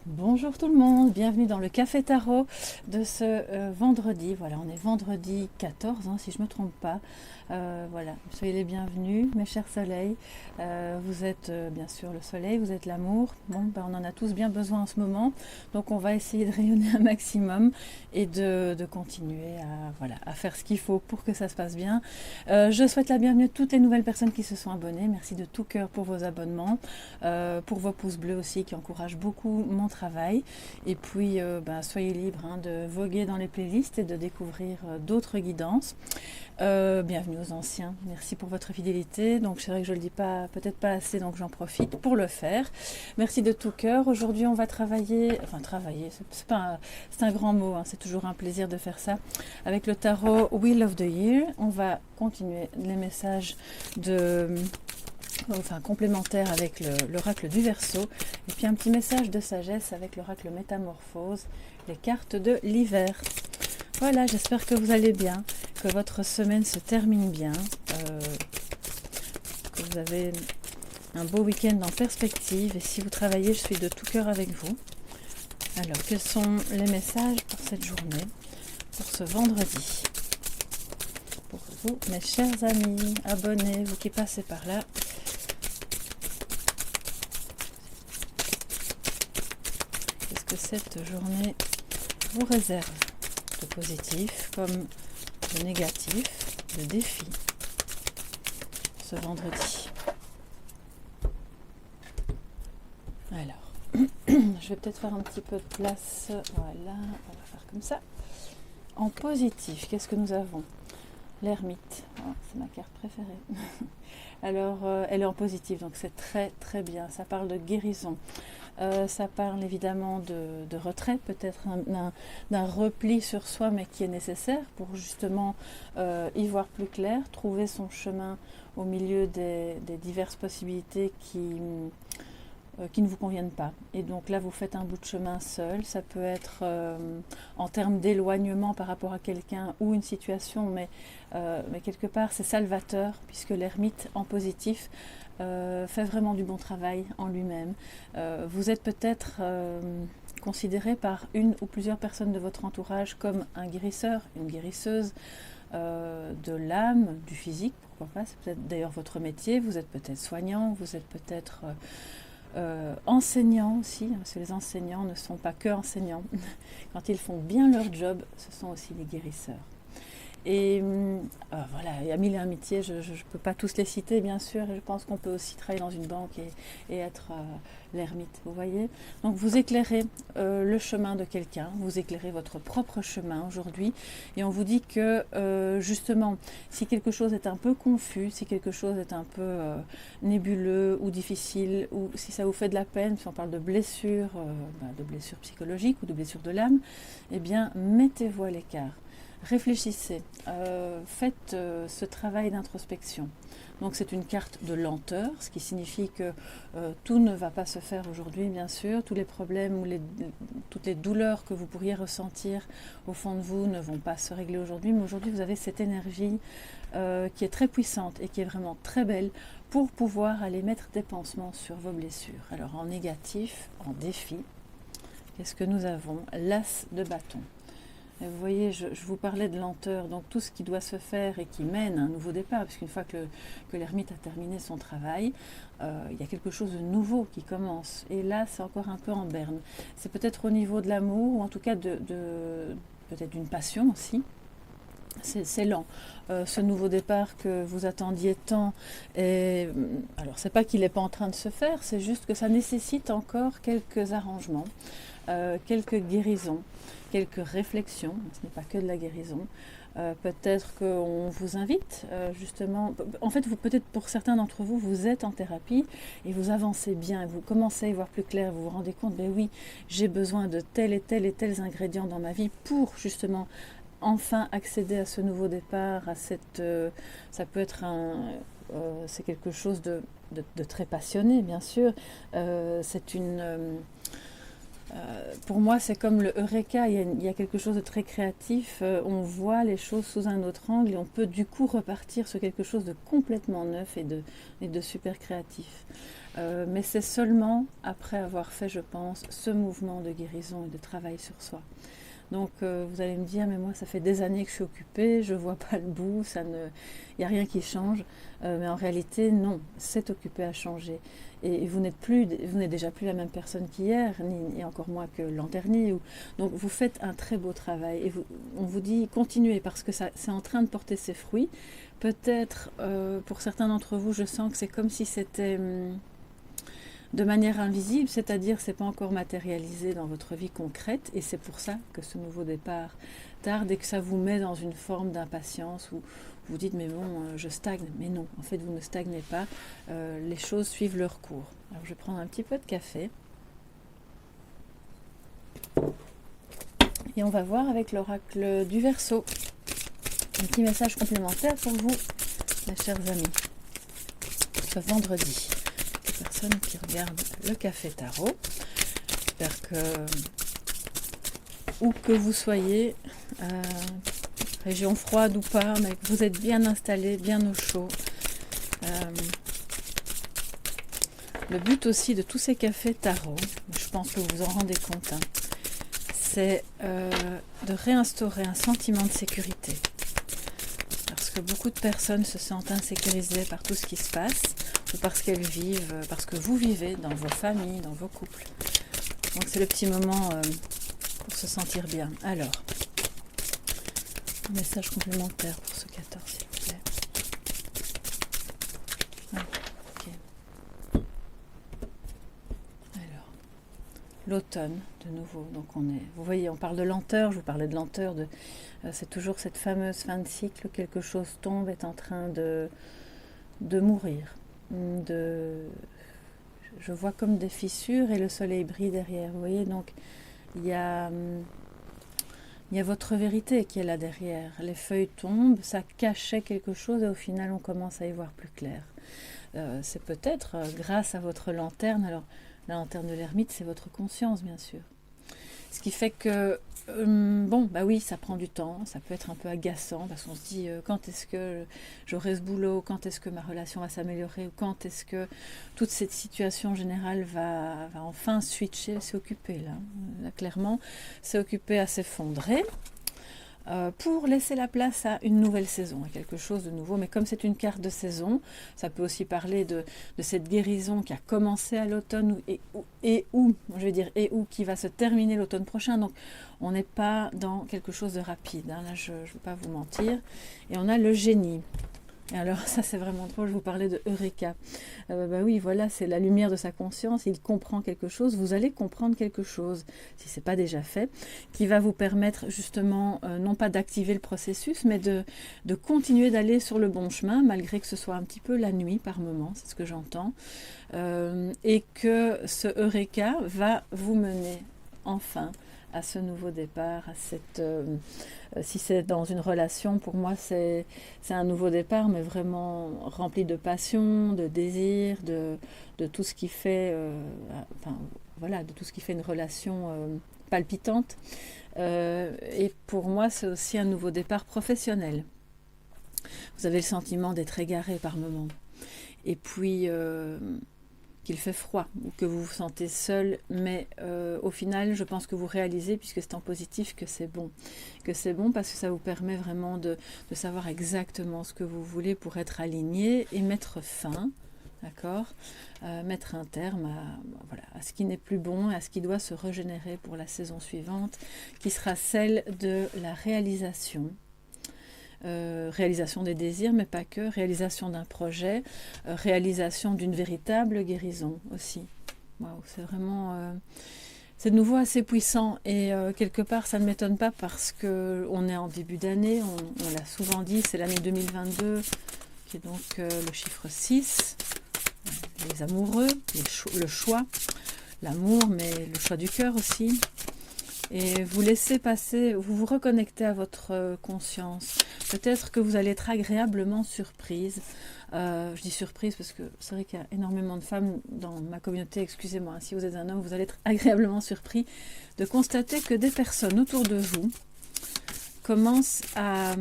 Bonjour tout le monde, bienvenue dans le Café Tarot de ce vendredi. Voilà, on est vendredi 14, si je ne me trompe pas. Voilà, soyez les bienvenus, mes chers soleils. Vous êtes bien sûr le soleil, vous êtes l'amour. Bon, on en a tous bien besoin en ce moment. Donc on va essayer de rayonner un maximum et de continuer à faire ce qu'il faut pour que ça se passe bien. Je souhaite la bienvenue à toutes les nouvelles personnes qui se sont abonnées. Merci de tout cœur pour vos abonnements, pour vos pouces bleus aussi qui encouragent beaucoup mon travail. Et puis soyez libres de voguer dans les playlists et de découvrir d'autres guidances. Bienvenue aux anciens, merci pour votre fidélité. Donc c'est vrai que je ne le dis pas, peut-être pas assez, donc j'en profite pour le faire. Merci de tout cœur. Aujourd'hui on va travailler, c'est un grand mot, c'est toujours un plaisir de faire ça. Avec le tarot Wheel of the Year, on va continuer les messages complémentaires avec l'oracle du Verseau, et puis un petit message de sagesse avec l'oracle Métamorphose, les cartes de l'hiver. Voilà, j'espère que vous allez bien, que votre semaine se termine bien, que vous avez un beau week-end en perspective, et si vous travaillez, je suis de tout cœur avec vous. Alors, quels sont les messages pour cette journée, pour ce vendredi? Pour vous, mes chers amis, abonnés, vous qui passez par là, qu'est-ce que cette journée vous réserve de positif comme de négatif, de défi ce vendredi? Alors, je vais peut-être faire un petit peu de place. Voilà, on va faire comme ça. En positif, qu'est-ce que nous avons? L'ermite, c'est ma carte préférée. Alors, elle est en positif, donc c'est très très bien. Ça parle de guérison. Ça parle évidemment de retrait, peut-être d'un repli sur soi, mais qui est nécessaire pour justement y voir plus clair, trouver son chemin au milieu des diverses possibilités qui ne vous conviennent pas. Et donc là, vous faites un bout de chemin seul. Ça peut être en termes d'éloignement par rapport à quelqu'un ou une situation, mais quelque part, c'est salvateur, puisque l'ermite en positif fait vraiment du bon travail en lui-même. Vous êtes peut-être considéré par une ou plusieurs personnes de votre entourage comme un guérisseur, une guérisseuse de l'âme, du physique, pourquoi pas. C'est peut-être d'ailleurs votre métier. Vous êtes peut-être soignant, vous êtes peut-être enseignants aussi, parce que les enseignants ne sont pas que enseignants. Quand ils font bien leur job, ce sont aussi les guérisseurs. Et voilà, il y a mille et un métiers, je ne peux pas tous les citer bien sûr, et je pense qu'on peut aussi travailler dans une banque et être l'ermite, vous voyez. Donc vous éclairez le chemin de quelqu'un, vous éclairez votre propre chemin aujourd'hui, et on vous dit que justement, si quelque chose est un peu confus, si quelque chose est un peu nébuleux ou difficile, ou si ça vous fait de la peine, si on parle de blessures psychologiques ou de blessures de l'âme, eh bien mettez-vous à l'écart. Réfléchissez, faites ce travail d'introspection. Donc c'est une carte de lenteur, ce qui signifie que tout ne va pas se faire aujourd'hui, bien sûr. Tous les problèmes ou toutes les douleurs que vous pourriez ressentir au fond de vous ne vont pas se régler aujourd'hui. Mais aujourd'hui, vous avez cette énergie qui est très puissante et qui est vraiment très belle pour pouvoir aller mettre des pansements sur vos blessures. Alors en négatif, en défi, qu'est-ce que nous avons? L'as de bâton. Vous voyez, je vous parlais de lenteur, donc tout ce qui doit se faire et qui mène à un nouveau départ, puisqu'une fois que l'ermite a terminé son travail, il y a quelque chose de nouveau qui commence. Et là, c'est encore un peu en berne. C'est peut-être au niveau de l'amour, ou en tout cas peut-être d'une passion aussi. C'est lent, ce nouveau départ que vous attendiez tant. Alors, c'est pas qu'il n'est pas en train de se faire, c'est juste que ça nécessite encore quelques arrangements, quelques guérisons, quelques réflexions. Ce n'est pas que de la guérison. Peut-être qu'on vous invite justement. En fait, peut-être pour certains d'entre vous, vous êtes en thérapie et vous avancez bien, vous commencez à y voir plus clair, vous vous rendez compte, ben oui, j'ai besoin de tels et tels ingrédients dans ma vie pour justement enfin accéder à ce nouveau départ, à cette, ça peut être c'est quelque chose de très passionné, bien sûr. C'est Pour moi, c'est comme le Eureka, il y a quelque chose de très créatif, on voit les choses sous un autre angle et on peut du coup repartir sur quelque chose de complètement neuf et de super créatif. Mais c'est seulement après avoir fait, je pense, ce mouvement de guérison et de travail sur soi. Donc vous allez me dire, mais moi ça fait des années que je suis occupée, je ne vois pas le bout, il n'y a rien qui change. Mais en réalité, non, c'est occupé à changer. Et vous n'êtes déjà plus la même personne qu'hier, et encore moins que l'an dernier. Donc vous faites un très beau travail. Et on vous dit, continuez, parce que c'est en train de porter ses fruits. Peut-être, pour certains d'entre vous, je sens que c'est comme si c'était de manière invisible, c'est-à-dire c'est pas encore matérialisé dans votre vie concrète, et c'est pour ça que ce nouveau départ tarde et que ça vous met dans une forme d'impatience où vous dites mais bon, je stagne. Mais non, en fait vous ne stagnez pas, les choses suivent leur cours. Alors je vais prendre un petit peu de café et on va voir avec l'oracle du Verseau un petit message complémentaire pour vous, mes chers amis, ce vendredi. Personnes qui regardent le café tarot. J'espère que où que vous soyez, région froide ou pas, mais que vous êtes bien installés, bien au chaud. Le but aussi de tous ces cafés tarot, je pense que vous vous en rendez compte, hein, c'est de réinstaurer un sentiment de sécurité. Parce que beaucoup de personnes se sentent insécurisées par tout ce qui se passe, ou parce qu'elles vivent, parce que vous vivez dans vos familles, dans vos couples. Donc c'est le petit moment pour se sentir bien. Alors, un message complémentaire pour ce 14, s'il vous plaît. Ah, ok. Alors, l'automne, de nouveau. Donc vous voyez, on parle de lenteur, je vous parlais de lenteur, c'est toujours cette fameuse fin de cycle, quelque chose tombe, est en train de mourir. Je vois comme des fissures et le soleil brille derrière, vous voyez, donc il y a votre vérité qui est là derrière, les feuilles tombent, ça cachait quelque chose et au final on commence à y voir plus clair. C'est peut-être grâce à votre lanterne, alors la lanterne de l'ermite c'est votre conscience bien sûr, ce qui fait que bon, bah oui, ça prend du temps, ça peut être un peu agaçant parce qu'on se dit quand est-ce que j'aurai ce boulot, quand est-ce que ma relation va s'améliorer, ou quand est-ce que toute cette situation générale va enfin switcher, s'occuper là clairement, s'occuper à s'effondrer. Pour laisser la place à une nouvelle saison, à quelque chose de nouveau. Mais comme c'est une carte de saison, ça peut aussi parler de cette guérison qui a commencé à l'automne et où qui va se terminer l'automne prochain. Donc on n'est pas dans quelque chose de rapide, hein. Là je ne vais pas vous mentir. Et on a le génie. Et alors ça c'est vraiment drôle, je vous parlais de Eureka. Bah oui, voilà, c'est la lumière de sa conscience, il comprend quelque chose, vous allez comprendre quelque chose, si ce n'est pas déjà fait, qui va vous permettre justement, non pas d'activer le processus, mais de continuer d'aller sur le bon chemin, malgré que ce soit un petit peu la nuit par moment, c'est ce que j'entends, et que ce Eureka va vous mener enfin à ce nouveau départ, à cette... si c'est dans une relation, pour moi c'est un nouveau départ, mais vraiment rempli de passion, de désir, de tout ce qui fait, enfin voilà, de tout ce qui fait une relation palpitante. Et pour moi c'est aussi un nouveau départ professionnel. Vous avez le sentiment d'être égaré par moments. Et puis qu'il fait froid ou que vous vous sentez seul, mais au final je pense que vous réalisez, puisque c'est en positif, que c'est bon parce que ça vous permet vraiment de savoir exactement ce que vous voulez pour être aligné et mettre fin, d'accord, mettre un terme à ce qui n'est plus bon, à ce qui doit se régénérer pour la saison suivante, qui sera celle de la réalisation. Réalisation des désirs, mais pas que, réalisation d'un projet, réalisation d'une véritable guérison aussi. Waouh, c'est vraiment... c'est de nouveau assez puissant et quelque part ça ne m'étonne pas parce qu'on est en début d'année, on l'a souvent dit, c'est l'année 2022 qui est donc le chiffre 6, les amoureux, le choix, l'amour, mais le choix du cœur aussi. Et vous laissez passer, vous vous reconnectez à votre conscience. Peut-être que vous allez être agréablement surprise. Je dis surprise parce que c'est vrai qu'il y a énormément de femmes dans ma communauté, excusez-moi, si vous êtes un homme, vous allez être agréablement surpris de constater que des personnes autour de vous commencent à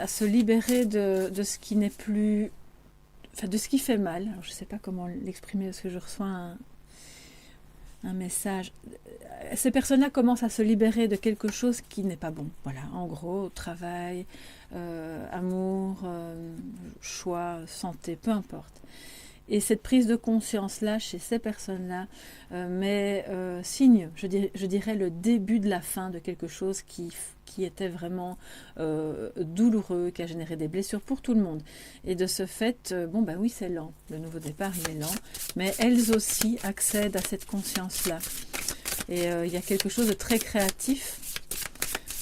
se libérer de ce qui n'est plus... Enfin, de ce qui fait mal. Alors, je ne sais pas comment l'exprimer parce que je reçois un message. Ces personnes-là commencent à se libérer de quelque chose qui n'est pas bon. Voilà, en gros, travail, amour, choix, santé, peu importe. Et cette prise de conscience-là, chez ces personnes-là, signe, je dirais, le début de la fin de quelque chose qui était vraiment douloureux, qui a généré des blessures pour tout le monde. Et de ce fait, oui, c'est lent. Le nouveau départ, il est lent. Mais elles aussi accèdent à cette conscience-là. Et il y a quelque chose de très créatif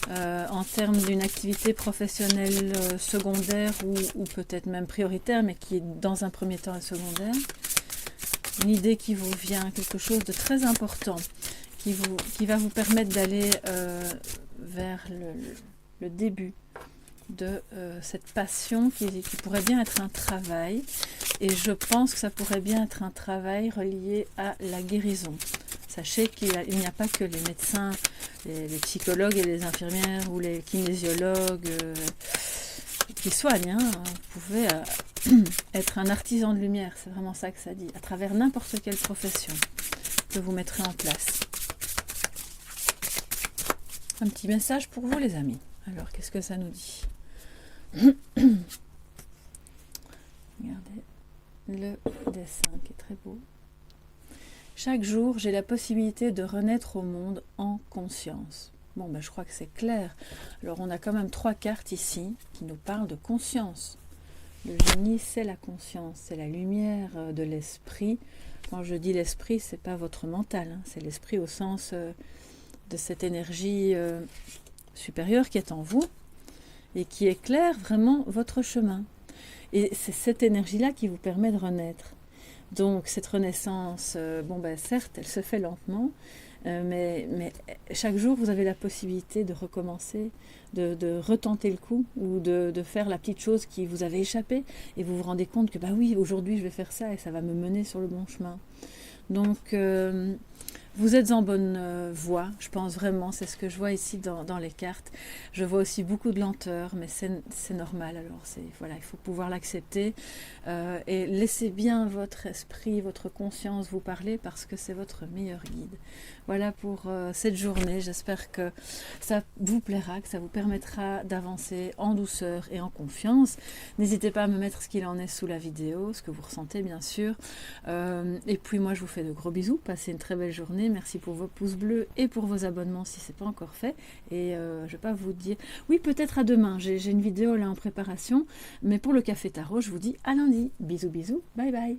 en termes d'une activité professionnelle secondaire ou peut-être même prioritaire, mais qui est dans un premier temps secondaire. Une idée qui vous vient, quelque chose de très important, qui va vous permettre d'aller vers le début de cette passion qui pourrait bien être un travail. Et je pense que ça pourrait bien être un travail relié à la guérison. Sachez qu'il n'y a pas que les médecins, les psychologues et les infirmières ou les kinésiologues qui soignent. Vous pouvez être un artisan de lumière, c'est vraiment ça que ça dit, à travers n'importe quelle profession que vous mettrez en place. Un petit message pour vous les amis. Alors qu'est-ce que ça nous dit? Regardez le dessin qui est très beau. Chaque jour, j'ai la possibilité de renaître au monde en conscience. Bon, je crois que c'est clair. Alors, on a quand même 3 cartes ici qui nous parlent de conscience. Le génie, c'est la conscience, c'est la lumière de l'esprit. Quand je dis l'esprit, c'est pas votre mental, c'est l'esprit au sens de cette énergie supérieure qui est en vous et qui éclaire vraiment votre chemin. Et c'est cette énergie-là qui vous permet de renaître. Donc cette renaissance, certes, elle se fait lentement, mais chaque jour, vous avez la possibilité de recommencer, de retenter le coup ou de faire la petite chose qui vous avait échappé et vous vous rendez compte que oui, aujourd'hui, je vais faire ça et ça va me mener sur le bon chemin. Donc, vous êtes en bonne voie, je pense vraiment, c'est ce que je vois ici dans les cartes. Je vois aussi beaucoup de lenteur, mais c'est normal, alors il faut pouvoir l'accepter. Et laissez bien votre esprit, votre conscience vous parler parce que c'est votre meilleur guide. Voilà pour cette journée, j'espère que ça vous plaira, que ça vous permettra d'avancer en douceur et en confiance. N'hésitez pas à me mettre ce qu'il en est sous la vidéo, ce que vous ressentez bien sûr. Et puis moi je vous fais de gros bisous, passez une très belle journée. Merci pour vos pouces bleus et pour vos abonnements si ce n'est pas encore fait. Et je ne vais pas vous dire... Oui, peut-être à demain. J'ai une vidéo là en préparation. Mais pour le café tarot, je vous dis à lundi. Bisous, bisous. Bye bye.